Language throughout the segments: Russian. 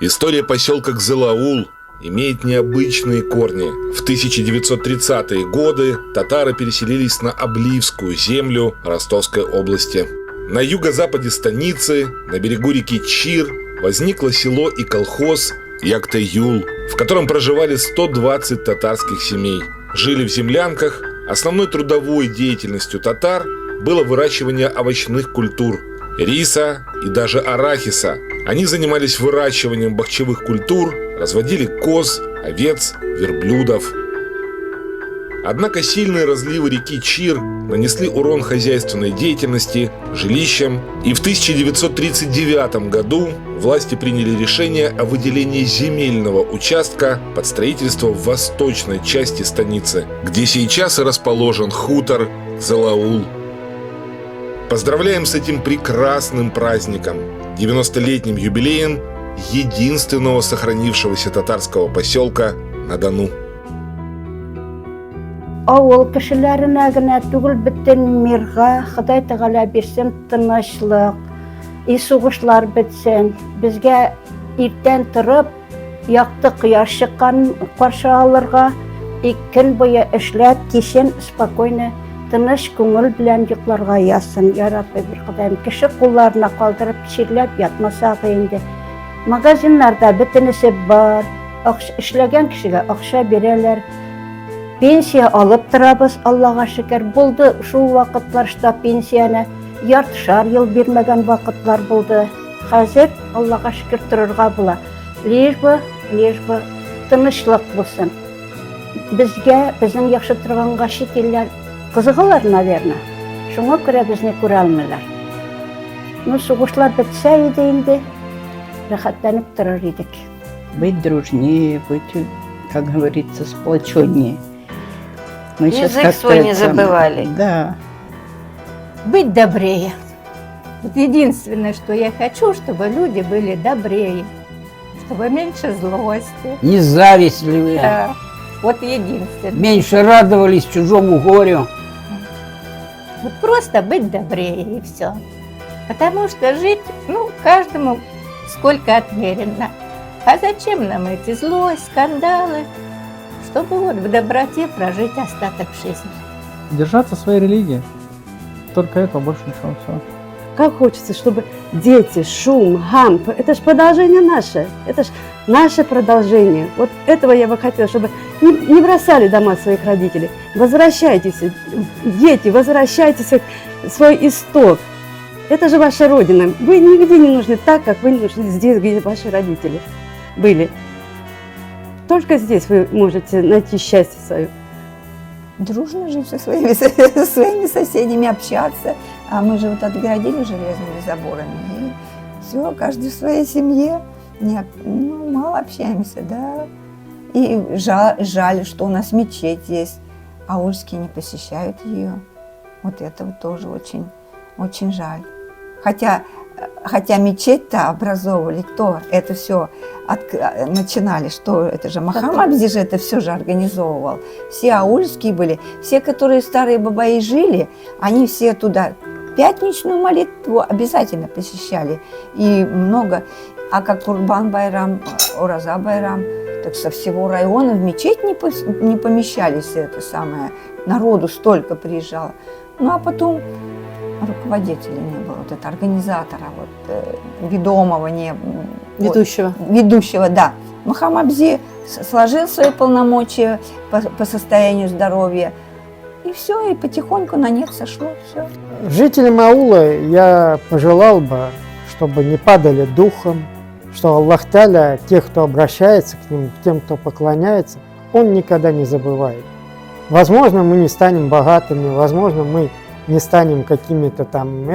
История поселка Кызылаул имеет необычные корни. В 1930-е годы татары переселились на Обливскую землю Ростовской области. На юго-западе станицы, на берегу реки Чир, возникло село и колхоз Яктаюл, в котором проживали 120 татарских семей. Жили в землянках. Основной трудовой деятельностью татар было выращивание овощных культур, риса и даже арахиса. Они занимались выращиванием бахчевых культур, разводили коз, овец, верблюдов. Однако сильные разливы реки Чир нанесли урон хозяйственной деятельности, жилищам, и в 1939 году власти приняли решение о выделении земельного участка под строительство в восточной части станицы, где сейчас и расположен хутор Кызылаул. Поздравляем с этим прекрасным праздником, 90-летним юбилеем единственного сохранившегося татарского поселка на Дону. Авыл кешеләренә генә түгел, бөтен мирга Ходай Тәгалә бирсен тынычлык, и сугышлар бетсен. Безгә иртән торып, якты кояш чыккан каршы алырга, и көн буе эшләп, кичен спокойно, тыныч күңел белән йокларга язсын. Я Рабби, бер Ходаем, кеше кулларына калдырып чирләп ятмасак инде. Магазиннарда бөтенесе бар, эшләгән кешегә акча бирәләр. Пенсия алып торабыз, Аллага шөкер. Булды шул вакытлар штаб пенсияны яртышар ел бирмәгән вакытлар булды. Хәзер Аллага шөкер торырга була. Лишь бы тынычлык булсын. Безгә, безнең яхшы торганга чит илләр кызыгылар, наверное. Шуңа күрә безне күрә алмыйлар. Ну, сугышлар бетсә иде инде, рәхәтләнеп торыр идек. Быть дружнее, быть, как говорится, сплоченнее. Мы язык свой не забывали. Да. Быть добрее. Вот единственное, что я хочу, чтобы люди были добрее, чтобы меньше злости. Не завистливые. Да. Вот единственное. Меньше радовались чужому горю. Вот просто быть добрее и все. Потому что жить, каждому сколько отмерено. А зачем нам эти злость, скандалы? Чтобы вот в доброте прожить остаток жизни. Держаться своей религии. Только этого, больше ничего. Все. Как хочется, чтобы дети, шум, гам, это же продолжение наше. Это же наше продолжение. Вот этого я бы хотела, чтобы не бросали дома своих родителей. Возвращайтесь, дети, возвращайтесь в свой исток. Это же ваша родина. Вы нигде не нужны так, как вы нужны здесь, где ваши родители были. Только здесь вы можете найти счастье свое. Дружно жить со своими соседями, общаться. А мы же вот отгородили железными заборами. И все, каждый в своей семье. Мало общаемся, да. И жаль, что у нас мечеть есть, а ульские не посещают ее. Вот это вот тоже очень, очень жаль. Хотя мечеть-то образовывали, кто это все начинали, что это же Махамабзи же это все же организовывал. Все аульские были, все, которые старые бабаи жили, они все туда пятничную молитву обязательно посещали. И много, а как Курбан Байрам, Ораза Байрам, так со всего района в мечеть не помещались, это самое, народу столько приезжало. Ну а потом руководителя не было, вот это организатора, ведомого не было. Ведущего, да. Махамабзи сложил свои полномочия по состоянию здоровья, и все, и потихоньку на нет сошло все. Жителям аула я пожелал бы, чтобы не падали духом, что Аллах Та'аля, тех, кто обращается к ним, к тем, кто поклоняется, Он никогда не забывает. Возможно, мы не станем богатыми, возможно, мы не станем какими-то там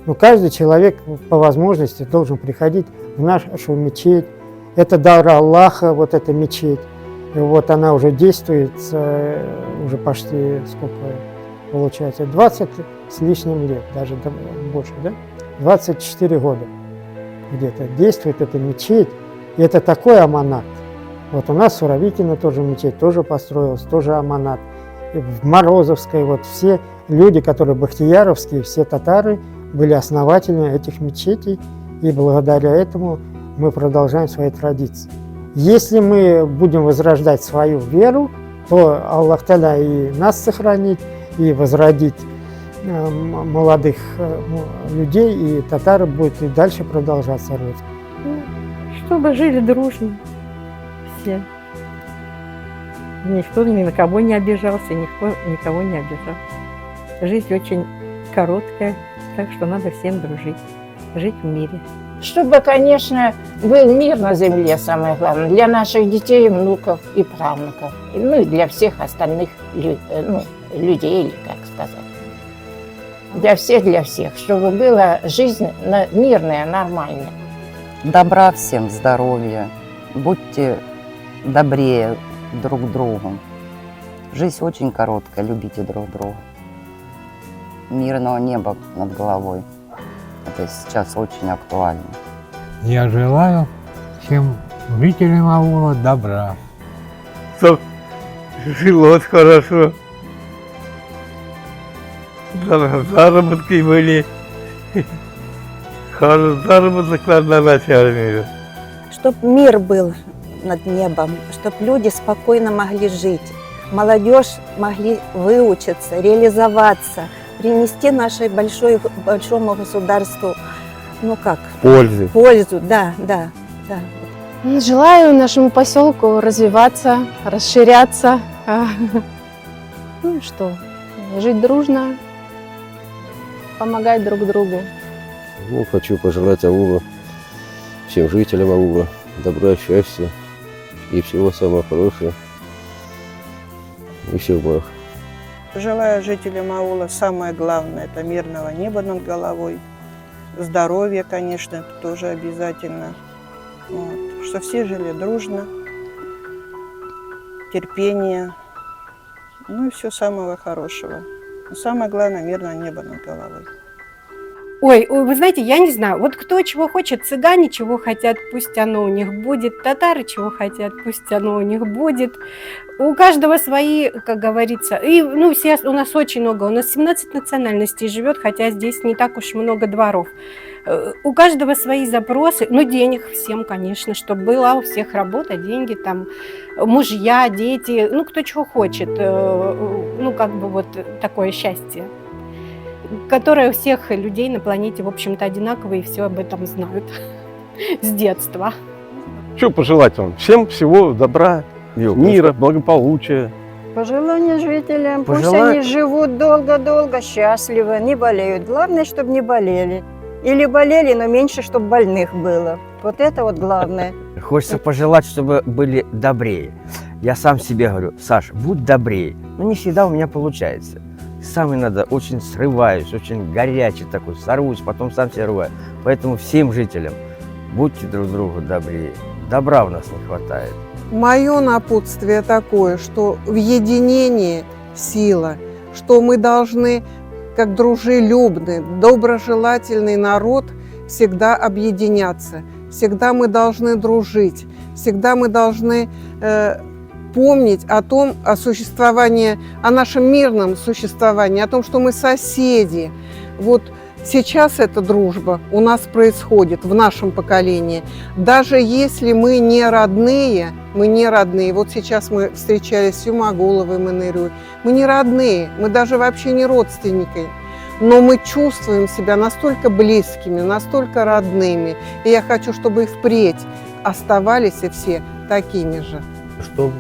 но каждый человек по возможности должен приходить в нашу мечеть. Это дар Аллаха, вот эта мечеть. И вот она уже действует уже почти, сколько получается, 20 с лишним лет, даже больше, да? 24 года где-то действует эта мечеть. И это такой аманат. Вот у нас в Суровикино тоже мечеть, тоже построилась, тоже аманат. И в Морозовской, вот все люди, которые бахтияровские, все татары, были основателями этих мечетей, и благодаря этому мы продолжаем свои традиции. Если мы будем возрождать свою веру, то Аллах Та'аля и нас сохранит, и возродить молодых людей, и татары будут и дальше продолжаться род. Чтобы жили дружно все. Никто ни на кого не обижался, никто никого не обижал. Жизнь очень короткая, так что надо всем дружить, жить в мире. Чтобы, конечно, был мир на земле, самое главное, для наших детей, и внуков и правнуков, ну и для всех остальных людей, или как сказать. Для всех, чтобы была жизнь мирная, нормальная. Добра всем, здоровья. Будьте добрее друг к другу. Жизнь очень короткая, любите друг друга. Мирного неба над головой. Это сейчас очень актуально. Я желаю всем жителям аула добра. Чтоб жилось хорошо. Заработки были. Хороший заработок надо начать. Чтоб мир был над небом, чтоб люди спокойно могли жить, молодежь могли выучиться, реализоваться, принести нашей большому государству, пользу, да. Желаю нашему поселку развиваться, расширяться. Ну и что? Жить дружно, помогать друг другу. Хочу пожелать аула, всем жителям аула добра, счастья и всего самого хорошего. И всего благ. Желаю жителям аула самое главное – это мирного неба над головой, здоровья, конечно, это тоже обязательно. Вот. Что все жили дружно, терпение, ну и все самого хорошего. Но самое главное – мирное небо над головой. Ой, вы знаете, я не знаю, вот кто чего хочет, цыгане чего хотят, пусть оно у них будет, татары чего хотят, пусть оно у них будет. У каждого свои, как говорится, и все, у нас очень много, у нас 17 национальностей живет, хотя здесь не так уж много дворов. У каждого свои запросы, денег всем, конечно, чтобы была у всех работа, деньги, там, мужья, дети, кто чего хочет, такое счастье, которое у всех людей на планете, в общем-то, одинаковое, и все об этом знают с детства. Что пожелать вам? Всем всего добра, мира, благополучия. Пожелания жителям, пусть они живут долго-долго, счастливо, не болеют. Главное, чтобы не болели. Или болели, но меньше, чтобы больных было. Вот это вот главное. Хочется пожелать, чтобы были добрее. Я сам себе говорю: Саш, будь добрее. Но не всегда у меня получается. Сам иногда очень срываюсь, очень горячий такой, сорвусь, потом сам себя рваю. Поэтому всем жителям будьте друг другу добрее. Добра у нас не хватает. Мое напутствие такое, что в единении сила, что мы должны, как дружелюбный, доброжелательный народ, всегда объединяться. Всегда мы должны дружить, всегда мы должны помнить о существовании, о нашем мирном существовании, о том, что мы соседи. Вот сейчас эта дружба у нас происходит в нашем поколении. Даже если мы не родные, вот сейчас мы встречались с Юмагуловой Манырой, мы не родные, мы даже вообще не родственники, но мы чувствуем себя настолько близкими, настолько родными. И я хочу, чтобы и впредь оставались и все такими же. Чтобы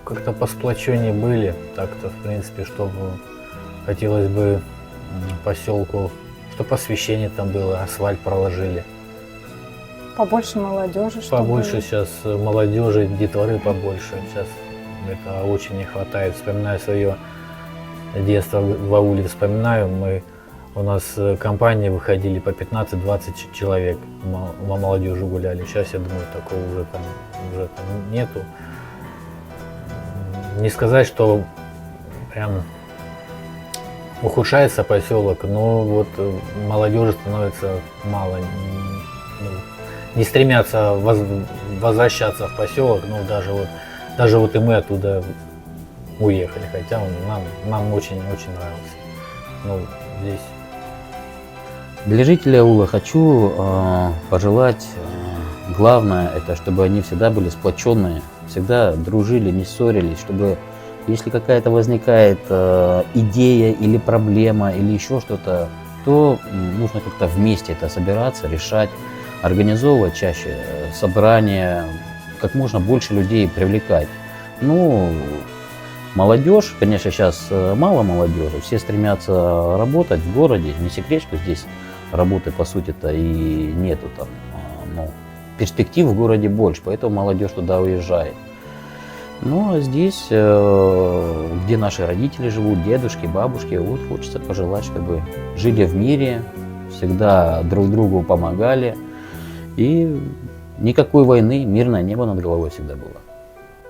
как-то по сплочению были, так-то, в принципе, чтобы хотелось бы поселку, чтобы освещение там было, асфальт проложили. Побольше молодежи. Побольше сейчас молодежи, детворы побольше. Сейчас это очень не хватает. Вспоминаю свое детство в ауле, у нас компании выходили по 15-20 человек, мы молодежи гуляли. Сейчас, я думаю, такого уже там нету. Не сказать, что прям ухудшается поселок, но вот молодежи становится мало. Не стремятся возвращаться в поселок, даже вот и мы оттуда уехали, хотя нам очень-очень нравился. Здесь. Для жителей аула хочу пожелать Главное, это чтобы они всегда были сплоченные, всегда дружили, не ссорились, чтобы если какая-то возникает идея или проблема или еще что-то, то нужно как-то вместе это собираться, решать, организовывать чаще собрания, как можно больше людей привлекать. Ну, молодежь, конечно, сейчас мало молодежи, все стремятся работать в городе, не секрет, что здесь работы по сути-то и нету там, ну, перспектив в городе больше, поэтому молодежь туда уезжает. Ну, а здесь, где наши родители живут, дедушки, бабушки, вот хочется пожелать, чтобы жили в мире, всегда друг другу помогали, и никакой войны, мирное небо над головой всегда было.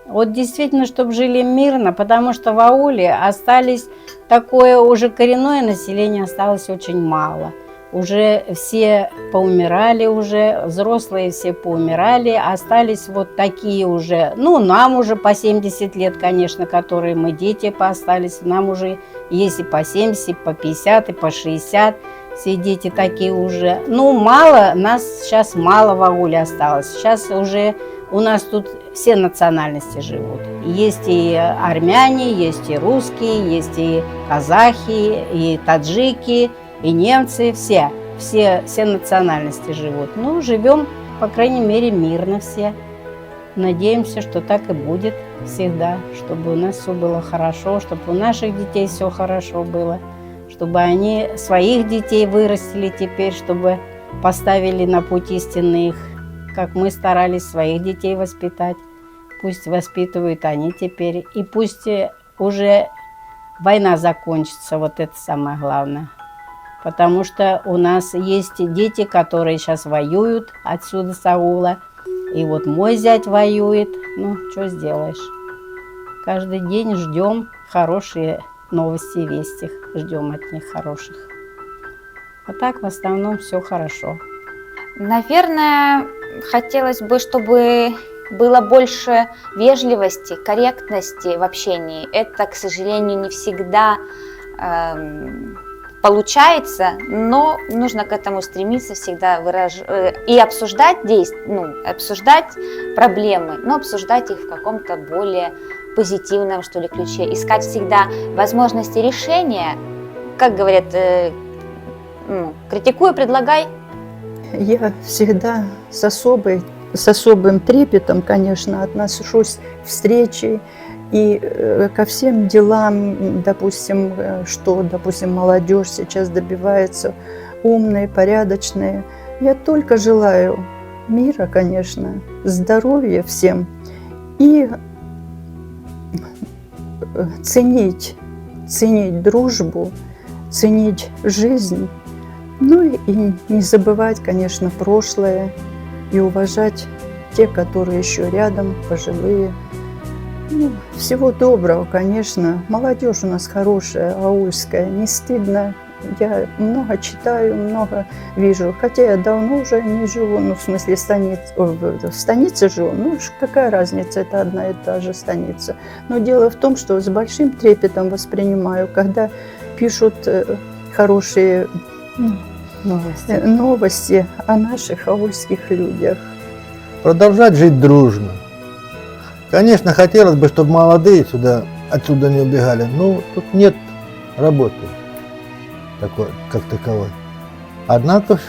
Вот действительно, чтобы жили мирно, потому что в ауле остались такое уже коренное население, осталось очень мало. Уже все поумирали, уже взрослые все поумирали, остались вот такие уже, ну, нам уже по 70 лет, конечно, которые мы дети поостались, нам уже есть и по 70, и по 50, и по 60, все дети такие уже. Ну, мало, нас сейчас мало в ауле осталось, сейчас уже у нас тут все национальности живут. Есть и армяне, есть и русские, есть и казахи, и таджики, и немцы, все национальности живут. Ну, живем, по крайней мере, мирно все. Надеемся, что так и будет всегда, чтобы у нас все было хорошо, чтобы у наших детей все хорошо было, чтобы они своих детей вырастили теперь, чтобы поставили на путь истинный их, как мы старались своих детей воспитать. Пусть воспитывают они теперь, и пусть уже война закончится, вот это самое главное. Потому что у нас есть дети, которые сейчас воюют отсюда с аула. И вот мой зять воюет. Ну, что сделаешь? Каждый день ждем хорошие новости и вести. Ждем от них хороших. А так в основном все хорошо. Наверное, хотелось бы, чтобы было больше вежливости, корректности в общении. Это, к сожалению, не всегда получается, но нужно к этому стремиться всегда и обсуждать обсуждать проблемы, но обсуждать их в каком-то более позитивном, что ли, ключе. Искать всегда возможности решения, как говорят, критикуй, предлагай. Я всегда с особым трепетом, конечно, отношусь к встрече и ко всем делам, допустим, молодежь сейчас добивается, умные, порядочные. Я только желаю мира, конечно, здоровья всем и ценить дружбу, ценить жизнь, ну и не забывать, конечно, прошлое и уважать тех, которые еще рядом, пожилые. Ну, всего доброго, конечно. Молодежь у нас хорошая, аульская, не стыдно. Я много читаю, много вижу. Хотя я давно уже не живу, ну, в смысле, в станице живу. Ну, какая разница, это одна и та же станица. Но дело в том, что с большим трепетом воспринимаю, когда пишут хорошие новости о наших аульских людях. Продолжать жить дружно. Конечно, хотелось бы, чтобы молодые отсюда не убегали, но тут нет работы такой, как таковой. Однако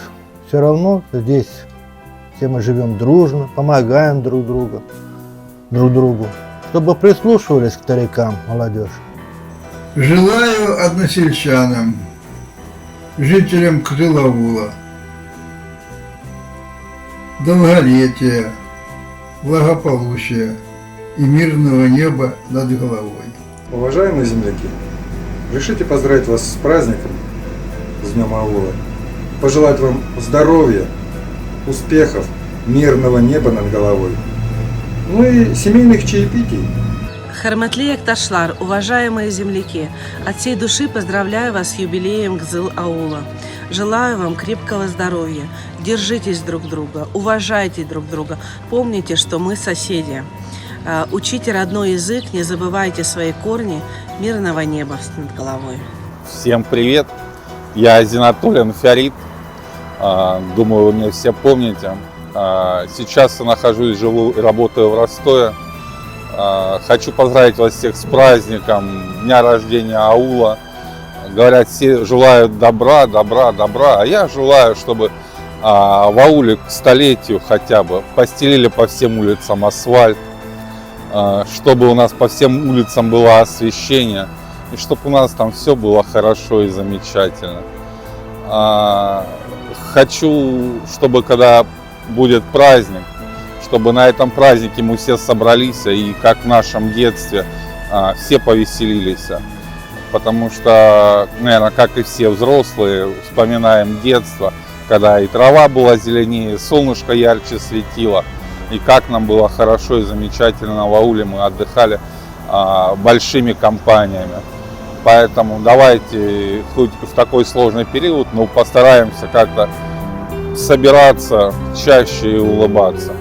все равно здесь все мы живем дружно, помогаем друг другу, чтобы прислушивались к старикам, молодежь. Желаю односельчанам, жителям Крылаула, долголетия, благополучия и мирного неба над головой. Уважаемые земляки, решите поздравить вас с праздником, с Днем аула, пожелать вам здоровья, успехов, мирного неба над головой, ну и семейных чаепитий. Харматли Акташлар, уважаемые земляки, от всей души поздравляю вас с юбилеем Кызыл аула. Желаю вам крепкого здоровья, держитесь друг друга, уважайте друг друга, помните, что мы соседи. Учите родной язык, не забывайте свои корни, мирного неба над головой. Всем привет, я Зинатуллин Фярит, думаю, вы меня все помните. Сейчас я нахожусь, живу и работаю в Ростове. Хочу поздравить вас всех с праздником Дня рождения аула. Говорят, все желают добра, добра, добра. А я желаю, чтобы в ауле к столетию хотя бы постелили по всем улицам асфальт, чтобы у нас по всем улицам было освещение, и чтобы у нас там все было хорошо и замечательно. Хочу, чтобы когда будет праздник, чтобы на этом празднике мы все собрались и как в нашем детстве все повеселились. Потому что, наверное, как и все взрослые, вспоминаем детство, когда и трава была зеленее, солнышко ярче светило, и как нам было хорошо и замечательно в ауле, мы отдыхали большими компаниями. Поэтому давайте хоть в такой сложный период, но постараемся как-то собираться чаще и улыбаться.